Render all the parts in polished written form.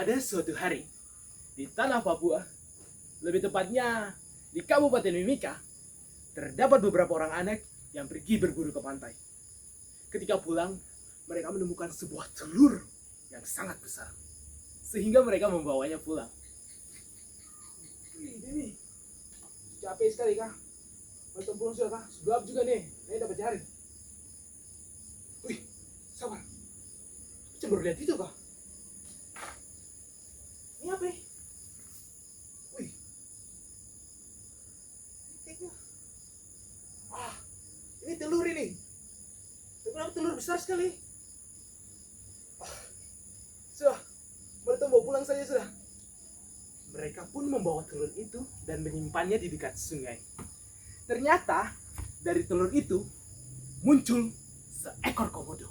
Pada suatu hari, di tanah Papua, lebih tepatnya di Kabupaten Mimika, terdapat beberapa orang anak yang pergi berburu ke pantai. Ketika pulang, mereka menemukan sebuah telur yang sangat besar, sehingga mereka membawanya pulang. Ini capek sekali kah? Mau pulang sudah kah? Gelap juga nih, saya dapat cari. Wih, sabar. Saya baru lihat itu kah? Ini apa ya? Wih. Ah, ini telur ini. Kenapa telur besar sekali? Sudah, mereka bawa pulang saja sudah. Mereka pun membawa telur itu dan menyimpannya di dekat sungai. Ternyata dari telur itu muncul seekor komodo.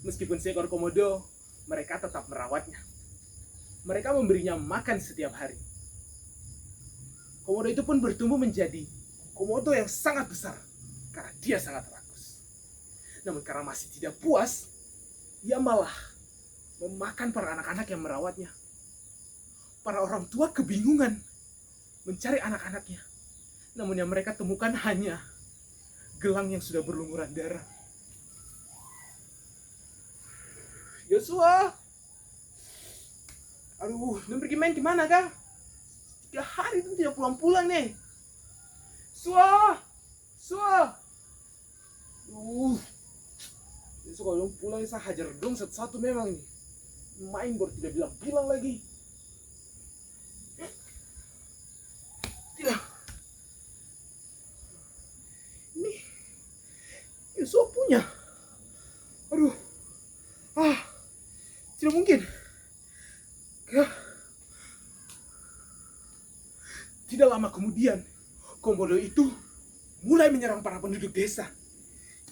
Meskipun seekor komodo, mereka tetap merawatnya. Mereka memberinya makan setiap hari. Komodo itu pun bertumbuh menjadi komodo yang sangat besar karena dia sangat rakus. Namun karena masih tidak puas, ia malah memakan para anak-anak yang merawatnya. Para orang tua kebingungan mencari anak-anaknya. Namun yang mereka temukan hanya gelang yang sudah berlumuran darah. Yosua! Aduh, lu pergi main kemana kah? 3 hari itu tidak pulang-pulang nih. Yosua! Yosua! Yosua kalau pulang saya hajar dong satu-satu memang ini. Main baru tidak bilang-bilang lagi. Tidak. Ini Yosua punya. Aduh. Tidak mungkin. Tidak lama kemudian, komodo itu mulai menyerang para penduduk desa.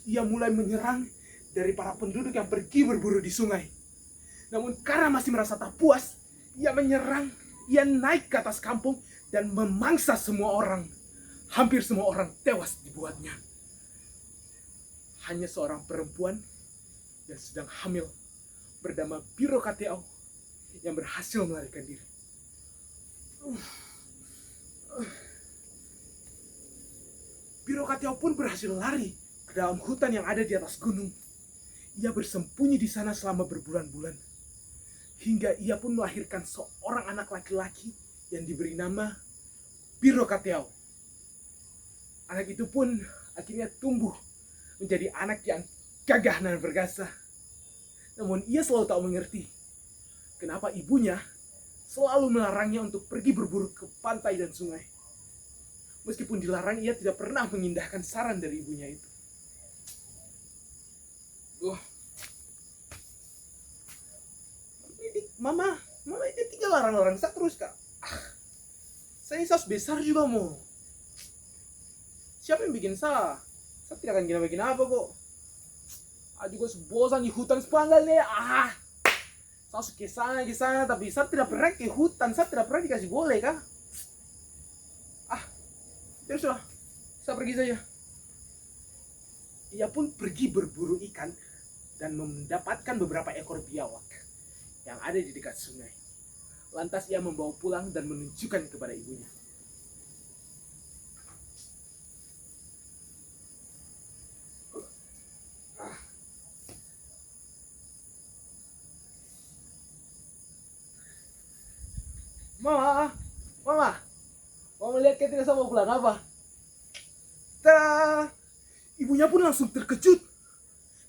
Ia mulai menyerang dari para penduduk yang pergi berburu di sungai. Namun karena masih merasa tak puas, ia menyerang, ia naik ke atas kampung dan memangsa semua orang. Hampir semua orang tewas dibuatnya. Hanya seorang perempuan yang sedang hamil bernama Biro Kateau yang berhasil melarikan diri. Biro Kateau pun berhasil lari ke dalam hutan yang ada di atas gunung. Ia bersembunyi di sana selama berbulan-bulan. Hingga ia pun melahirkan seorang anak laki-laki yang diberi nama Biro Kateau. Anak itu pun akhirnya tumbuh menjadi anak yang gagah dan perkasa. Namun ia selalu tak mengerti kenapa ibunya selalu melarangnya untuk pergi berburu ke pantai dan sungai. Meskipun dilarang, ia tidak pernah mengindahkan saran dari ibunya itu. Mama itu tinggal larang-larang saya terus kak. Saya saus besar juga mau. Siapa yang bikin saya? Saya tidak akan gina-gina apa kok. Juga bosan di hutan sepanggal nih. Saya suka ke sana, tapi saya tidak pernah ke hutan. Saya tidak pernah dikasih boleh kah? Terus lah, saya pergi saja. Ia pun pergi berburu ikan dan mendapatkan beberapa ekor biawak yang ada di dekat sungai. Lantas ia membawa pulang dan menunjukkan kepada ibunya. Mama, mau lihat ketika saya mau pulang apa? Ibunya pun langsung terkejut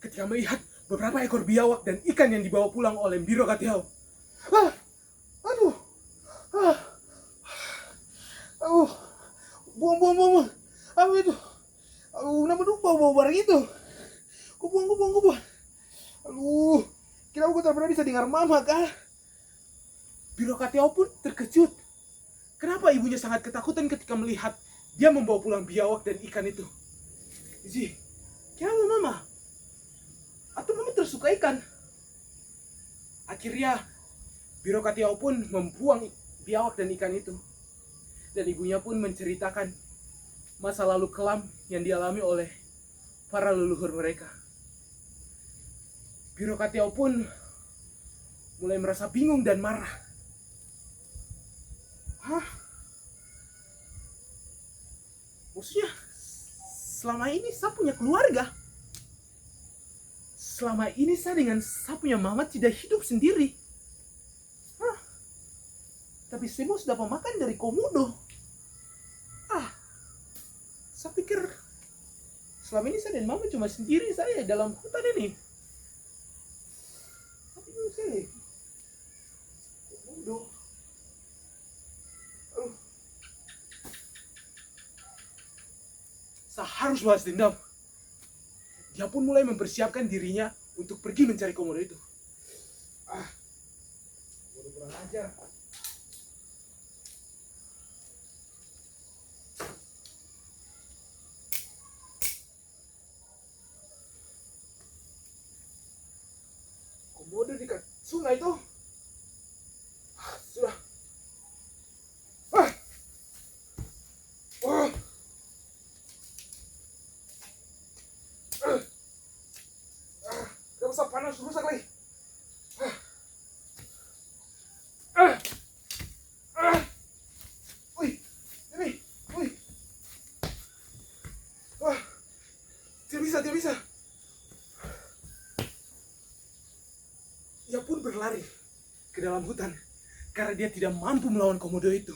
ketika melihat beberapa ekor biawak dan ikan yang dibawa pulang oleh Biro Kateau. Buang. Apa itu? Kenapa tuh bawa barang itu? Ku buang. Kira aku tak pernah bisa dengar mama kah? Biro Kateau pun terkejut. Kenapa ibunya sangat ketakutan ketika melihat dia membawa pulang biawak dan ikan itu? Kenapa mama? Atau mama tersuka ikan? Akhirnya Biro Kateau pun membuang biawak dan ikan itu. Dan ibunya pun menceritakan masa lalu kelam yang dialami oleh para leluhur mereka. Biro Kateau pun mulai merasa bingung dan marah. Hah? Maksudnya, selama ini saya punya keluarga. Selama ini saya dengan saya punya mama tidak hidup sendiri. Hah? Tapi semua sudah pemakan dari komodo. Saya pikir selama ini saya dan mama cuma sendiri saya dalam hutan ini. Tapi ini saya komodo. Saya harus balas dendam. Dia pun mulai mempersiapkan dirinya untuk pergi mencari komodo itu. Komodo kurang ajar. Komodo dekat sungai itu. Sudah. Gak usah panas, rusak lagi. Wih, ini, wih. Tidak bisa. Ia pun berlari ke dalam hutan karena dia tidak mampu melawan komodo itu.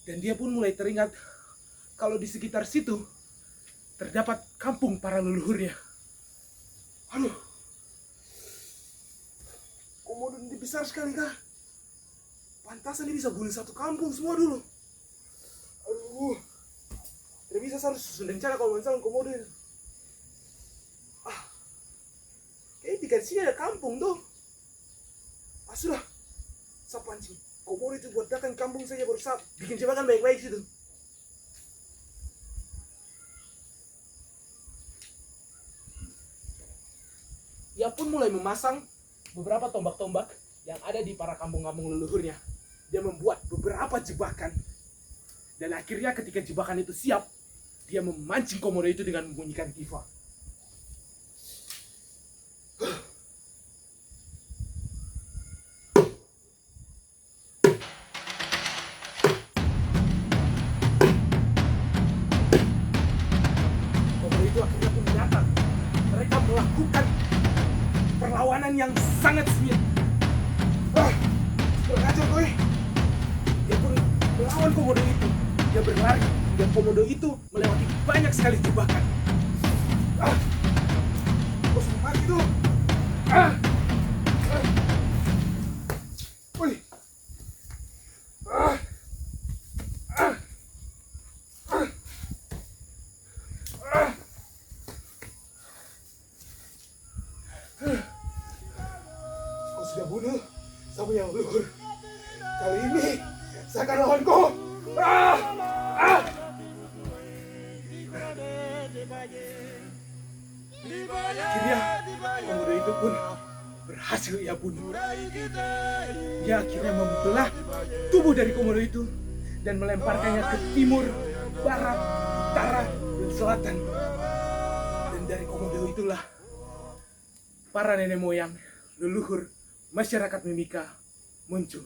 Dan dia pun mulai teringat kalau di sekitar situ terdapat kampung para leluhurnya. Aduh, komodo ini besar sekali kah? Pantasan dia bisa bunuh satu kampung semua dulu. Aduh, tidak bisa, saya harus susun rencana kalau misalnya komodo itu. Kayaknya di sini ada kampung tuh. Sudah, saya pancing komodo itu buat datang kampung saja, baru saya bikin jebakan baik-baik situ. Ia pun mulai memasang beberapa tombak-tombak yang ada di para kampung-kampung leluhurnya. Dia membuat beberapa jebakan. Dan akhirnya ketika jebakan itu siap, dia memancing komodo itu dengan membunyikan tifa. Komodo itu akhirnya pun datang. Mereka melakukan perlawanan yang sangat sengit. Berkacau gue. Dia pun melawan komodo itu. Dia berlari dan komodo itu melewati banyak sekali jebakan. Kok sudah mati tuh? Wih. Kau sudah bunuh saya punya leluhur. Kali ini saya akan lawan kau. Akhirnya komodo itu pun berhasil ia bunuh. Dia akhirnya membelah tubuh dari komodo itu dan melemparkannya ke timur, barat, utara, dan selatan. Dan dari komodo itulah para nenek moyang, leluhur, masyarakat Mimika muncul.